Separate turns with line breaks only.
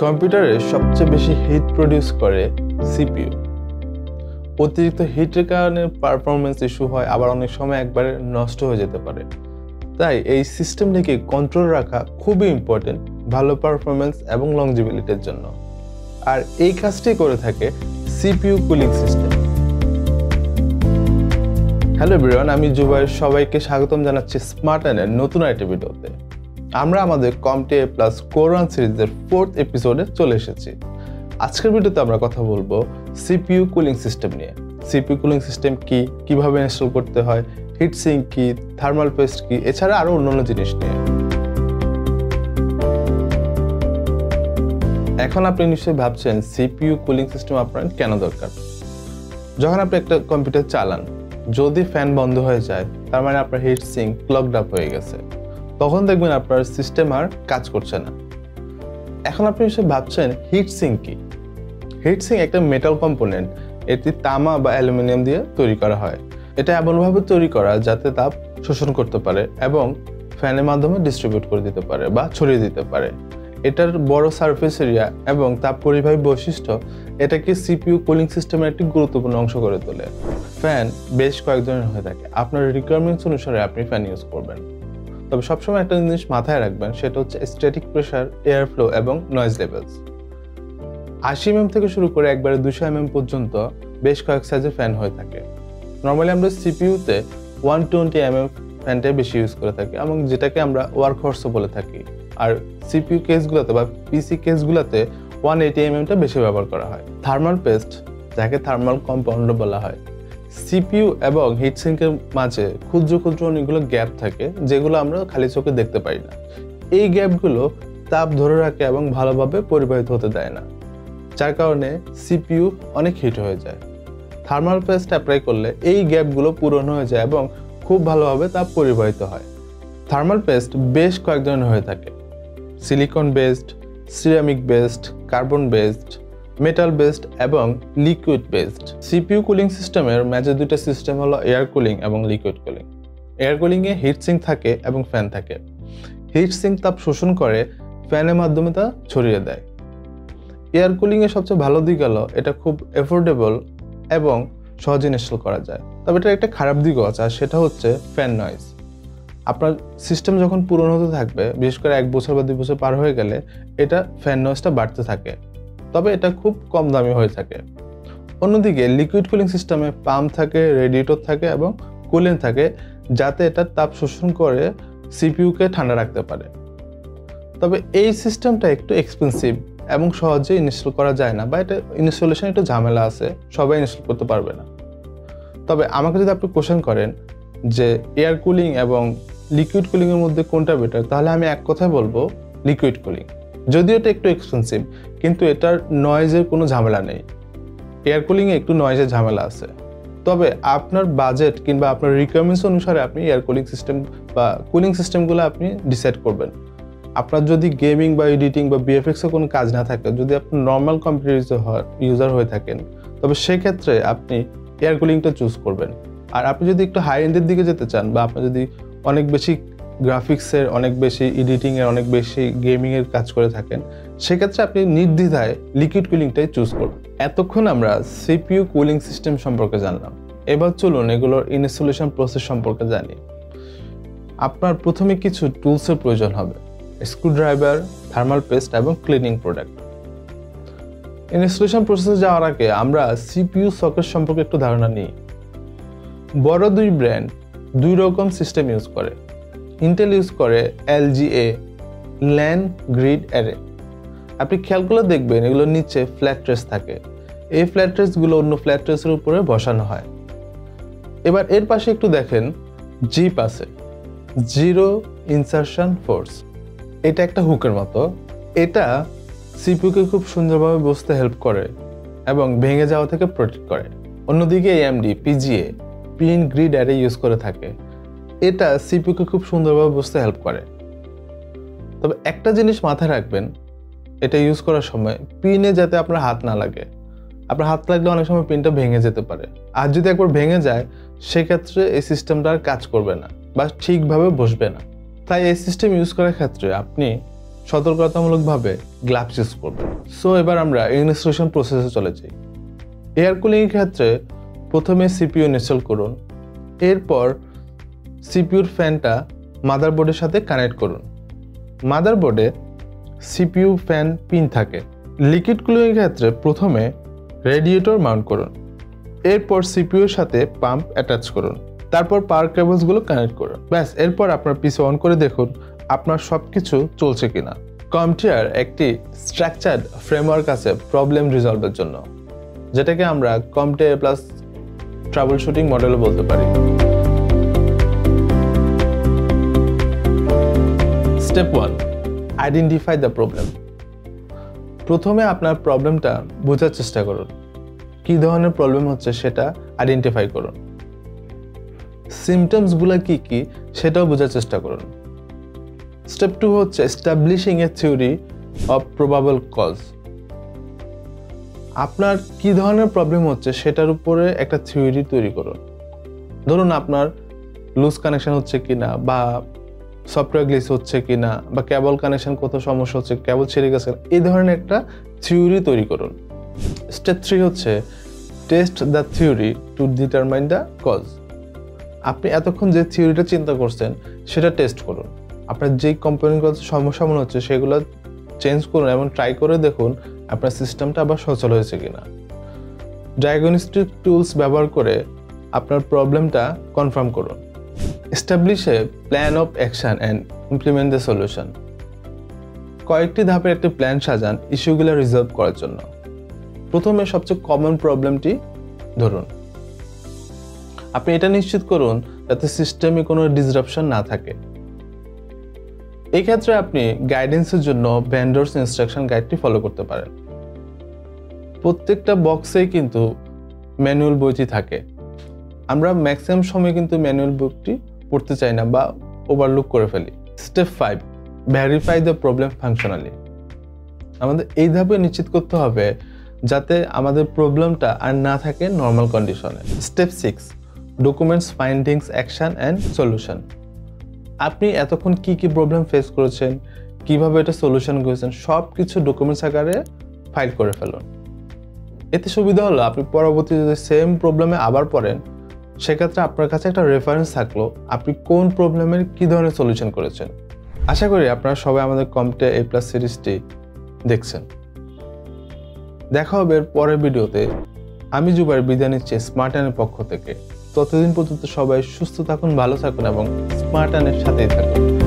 কম্পিউটারে সবচেয়ে বেশি হিট প্রডিউস করে সিপিইউ। অতিরিক্ত হিটের কারণে পারফরমেন্স ইস্যু হয়, আবার অনেক সময় একবারে নষ্ট হয়ে যেতে পারে। তাই এই সিস্টেমটিকে কন্ট্রোল রাখা খুবই ইম্পর্টেন্ট ভালো পারফরমেন্স এবং লংজিবিলিটির জন্য। আর এই কাজটি করে থাকে CPU cooling system. Hello everyone, আমি জুবাইর, সবাইকে স্বাগতম জানাচ্ছি স্মার্ট এর নতুন আরেকটি ভিডিওতে। আমরা আমাদের CompTIA প্লাস কোর 1 সিরিজের 4th এপিসোডে চলে এসেছি। আজকের ভিডিওতে আমরা কথা বলবো সিপিইউ কুলিং সিস্টেম নিয়ে। সিপিইউ কুলিং সিস্টেম কি, কিভাবে ইনস্টল করতে হয়, হিট সিঙ্ক কি, থার্মাল পেস্ট কি, এছাড়া আরো অন্যান্য জিনিস নিয়ে। এখন আপনি নিশ্চয়ই ভাবছেন সিপিইউ কুলিং সিস্টেম আপনার কেন দরকার। যখন আপনি একটা কম্পিউটার চালান, যদি ফ্যান বন্ধ হয়ে যায় তার মানে আপনার হিট সিঙ্ক ক্লগড আপ হয়ে গেছে, তখন দেখবেন আপনার সিস্টেম আর কাজ করছে না। এখন আপনি নিশ্চয়ই ভাবছেন হিট সিঙ্ক কি। হিট সিঙ্ক একটা মেটাল কম্পোনেন্ট, এটি তামা বা অ্যালুমিনিয়াম দিয়ে তৈরি করা হয়। এটা এমনভাবে তৈরি করা যাতে তাপ শোষণ করতে পারে এবং ফ্যানের মাধ্যমে ডিস্ট্রিবিউট করে দিতে পারে বা ছড়িয়ে দিতে পারে। এটার বড় সারফেস এরিয়া এবং তাপ পরিবাহী বৈশিষ্ট্য এটাকে সিপিইউ কুলিং সিস্টেমের একটি গুরুত্বপূর্ণ অংশ করে তোলে। ফ্যান বেশ কয়েক ধরনের হয়ে থাকে, আপনার রিকোয়ারমেন্টস অনুসারে আপনি ফ্যান ইউজ করবেন। তবে সবসময় একটা জিনিস মাথায় রাখবেন, সেটা হচ্ছে স্ট্যাটিক প্রেসার, এয়ার ফ্লো এবং নয়েজ লেভেলস। 80 mm থেকে শুরু করে একবারে 200 mm পর্যন্ত বেশ কয়েক সাইজের ফ্যান হয়ে থাকে। নর্মালি আমরা সিপিইউতে 120 mm ফ্যানটাই বেশি ইউজ করে থাকি এবং যেটাকে আমরা ওয়ার্ক হর্সও বলে থাকি। আর সিপিইউ কেসগুলোতে বা পিসি কেসগুলোতে 180 mm বেশি ব্যবহার করা হয়। থার্মাল পেস্ট, যাকে থার্মাল কম্পাউন্ডার বলা হয়, সিপিইউ এবং হিট সিঙ্কের মাঝে ক্ষুদ্র ক্ষুদ্র অনেকগুলো গ্যাপ থাকে যেগুলো আমরা খালি চোখে দেখতে পাই না। এই গ্যাপগুলো তাপ ধরে রাখে এবং ভালোভাবে পরিবাহিত হতে দেয় না, যার কারণে সিপিইউ অনেক হিট হয়ে যায়। থার্মাল পেস্ট অ্যাপ্লাই করলে এই গ্যাপগুলো পূরণ হয়ে যায় এবং খুব ভালোভাবে তাপ পরিবাহিত হয়। থার্মাল পেস্ট বেশ কয়েক ধরনের হয়ে থাকে, silicon based, ceramic based, carbon based, metal based এবং লিকুইড বেসড। সিপিইউ কুলিং সিস্টেমের মেজর দুইটা সিস্টেম হলো এয়ার কুলিং এবং লিকুইড কুলিং। এয়ার কুলিং এ হিট সিঙ্ক থাকে এবং ফ্যান থাকে। হিট সিঙ্ক তাপ শোষণ করে ফ্যানের মাধ্যমে তা ছড়িয়ে দেয়। এয়ার কুলিং এর সবচেয়ে ভালো দিক হলো এটা খুব এফোর্ডেবল এবং সহজে ইনস্টল করা যায়। তবে এটার একটা খারাপ দিকও আছে, আর সেটা হচ্ছে ফ্যান নয়েজ। আপনার সিস্টেম যখন পুরনো হতে থাকবে, বিশেষ করে 1 বছর বা 2 বছর পার হয়ে গেলে এটা ফ্যান নয়েজটা বাড়তে থাকে, তবে এটা খুব কম দামি হয়ে থাকে। অন্যদিকে লিকুইড কুলিং সিস্টেমে পাম্প থাকে, রেডিয়েটর থাকে এবং কুলেন্ট থাকে, যাতে এটা তাপ শোষণ করে সিপিইউকে ঠান্ডা রাখতে পারে। তবে এই সিস্টেমটা একটু এক্সপেন্সিভ এবং সহজে ইনস্টল করা যায় না, বা এটা ইনস্টলেশন একটু ঝামেলা আছে, সবাই ইনস্টল করতে পারবে না। তবে আমাকে যদি আপনি কোশ্চেন করেন যে এয়ার কুলিং এবং লিকুইড কুলিংয়ের মধ্যে কোনটা বেটার, তাহলে আমি এক কথায় বলবো লিকুইড কুলিং। যদিও এটা একটু এক্সপেন্সিভ, কিন্তু এটার নয়েজের কোনো ঝামেলা নেই। এয়ার কুলিংয়ে একটু নয়েজের ঝামেলা আছে। তবে আপনার বাজেট কিংবা আপনার রিকোয়ারমেন্টস অনুসারে আপনি এয়ার কুলিং সিস্টেম বা কুলিং সিস্টেমগুলো আপনি ডিসাইড করবেন। আপনার যদি গেমিং বা এডিটিং বা বিএফএক্সে কোনো কাজ না থাকে, যদি আপনি নর্মাল কম্পিউটার ইউজার হয়ে থাকেন, তবে সেক্ষেত্রে আপনি এয়ার কুলিংটা চুজ করবেন। আর আপনি যদি একটু হাই এন্ডের দিকে যেতে চান, বা আপনি যদি অনেক বেশি গ্রাফিক্সের, অনেক বেশি এডিটিংয়ের, অনেক বেশি গেমিংয়ের কাজ করে থাকেন, সেক্ষেত্রে আপনি নির্দ্বিধায় লিকুইড কুলিংটাই চুজ করুন। এতক্ষণ আমরা সিপিইউ কুলিং সিস্টেম সম্পর্কে জানলাম, এবার চলুন এগুলোর ইনস্টলেশন প্রসেস সম্পর্কে জানি। আপনার প্রথমে কিছু টুলসের প্রয়োজন হবে, স্ক্রুড্রাইভার, থার্মাল পেস্ট এবং ক্লিনিং প্রোডাক্ট। ইনস্টলেশন প্রসেসে যাওয়ার আগে আমরা সিপিইউ সকেট সম্পর্কে একটু ধারণা নিই। বড় 2 ব্র্যান্ড 2 রকম সিস্টেম ইউজ করে। ইন্টেল ইউজ করে LGA ল্যান গ্রিড অ্যারে। আপনি খেয়াল করে দেখবেন এগুলোর নিচে ফ্ল্যাট ট্রেস থাকে। এই ফ্ল্যাট ট্রেসগুলো অন্য ফ্ল্যাট ট্রেসের উপরে বসানো হয়। এবার এর পাশে একটু দেখেন জিপ আছে, জিরো ইনসারশন ফোর্স। এটা একটা হুকের মতো। এটা সিপিইউকে খুব সুন্দরভাবে বসতে হেল্প করে এবং ভেঙে যাওয়া থেকে প্রোটেক্ট করে। অন্যদিকে AMD PGA pin grid array use করে থাকে। এটা সিপিইউকে খুব সুন্দরভাবে বসতে হেল্প করে। তবে একটা জিনিস মাথায় রাখবেন, এটা ইউজ করার সময় পিনে যাতে আপনার হাত না লাগে। আপনার হাত লাগলে অনেক সময় পিনটা ভেঙে যেতে পারে। আর যদি একবার ভেঙে যায়, সেক্ষেত্রে এই সিস্টেমটা আর কাজ করবে না বা ঠিকভাবে বসবে না। তাই এই সিস্টেম ইউজ করার ক্ষেত্রে আপনি সতর্কতামূলকভাবে গ্লাভস ইউজ করবেন। সো এবার আমরা ইনস্টলেশন প্রসেসে চলে যাই। এয়ার কুলিংয়ের ক্ষেত্রে প্রথমে সিপিইউ ইনস্টল করুন। এরপর সিপিইউর ফ্যানটা মাদারবোর্ডের সাথে কানেক্ট করুন। মাদারবোর্ডে সিপিইউ ফ্যান পিন থাকে। লিকুইড কুলিংয়ের ক্ষেত্রে প্রথমে রেডিয়েটর মাউন্ট করুন। এরপর সিপিইউর সাথে পাম্প অ্যাটাচ করুন। তারপর পাওয়ার কেবলসগুলো কানেক্ট করুন। ব্যাস, এরপর আপনার পিসি অন করে দেখুন আপনার সব কিছু চলছে কিনা। কম্পিউটার একটি স্ট্রাকচার্ড ফ্রেমওয়ার্ক আছে প্রবলেম রিজলভের জন্য, যেটাকে আমরা কম্পিউটার প্লাস ট্রাবল শুটিং মডেলও বলতে পারি। Step 1, identify the problem. প্রথমে আপনার প্রবলেমটা বোঝার চেষ্টা করুন। কী ধরনের প্রবলেম হচ্ছে সেটা আইডেন্টিফাই করুন। সিমটমসগুলো কি কি সেটাও বোঝার চেষ্টা করুন। স্টেপ 2 হচ্ছে establishing a theory of probable cause. আপনার কি ধরনের প্রবলেম হচ্ছে সেটার উপরে একটা থিওরি তৈরি করুন। ধরুন আপনার লুজ কানেকশন হচ্ছে কিনা, বা সফটওয়্যার গ্লিচ হচ্ছে কিনা, বা কেবল কানেকশন কত সমস্যা হচ্ছে, কেবল ছিঁড়ে গেছে, এই ধরনের একটা থিওরি তৈরি করুন। স্টেপ 3 হচ্ছে test the theory to determine the cause. আপনি এতক্ষণ যে থিওরিটা চিন্তা করছেন সেটা টেস্ট করুন। আপনার যেই কম্পোনেন্টগুলো সমস্যা মনে হচ্ছে সেগুলো চেঞ্জ করুন এবং ট্রাই করে দেখুন আপনার সিস্টেমটা আবার সচল হয়েছে কিনা। ডায়াগনস্টিক টুলস ব্যবহার করে আপনার প্রবলেমটা কনফার্ম করুন। Establish a plan of action and implement the solution. কয়েকটি ধাপের একটি প্ল্যান সাজান ইস্যুগুলো রিজলভ করার জন্য। প্রথমে সবচেয়ে কমন প্রবলেমটি ধরুন। আপনি এটা নিশ্চিত করুন যাতে সিস্টেমে কোনো ডিসরাপশন না থাকে। এই ক্ষেত্রে আপনি গাইডেন্সের জন্য ভেন্ডরস ইনস্ট্রাকশন গাইডটি ফলো করতে পারেন। প্রত্যেকটা বক্সেই কিন্তু ম্যানুয়াল বইটি থাকে। আমরা ম্যাক্সিমাম সময় কিন্তু ম্যানুয়াল বুকটি পড়তে চাই না বা ওভারলুক করে ফেলি। Step 5, verify the problem functionally. আমাদের এই ধাপে নিশ্চিত করতে হবে যাতে আমাদের প্রবলেমটা আর না থাকে নর্মাল কন্ডিশনে। Step 6, documents findings action and solution. আপনি এতক্ষণ কি কি প্রবলেম ফেস করেছেন, কিভাবে এটা সলিউশন করেছেন, সব কিছু ডকুমেন্টস আকারে ফাইল করে ফেলুন। এতে সুবিধা হলো আপনি পরবর্তী যদি সেম প্রবলেমে আবার পড়েন সেক্ষেত্রে আপনার কাছে একটা রেফারেন্স থাকলো আপনি কোন প্রবলেমের কী ধরনের সলিউশন করেছেন। আশা করি আপনারা সবাই আমাদের কম্পিউটার A+ সিরিজটি দেখছেন। দেখা হবে এর পরের ভিডিওতে। আমি জুবাইর বিদায় নিচ্ছি স্মার্ট আর্নের পক্ষ থেকে। ততদিন পর্যন্ত সবাই সুস্থ থাকুন, ভালো থাকুন এবং স্মার্ট আর্নের সাথেই থাকুন।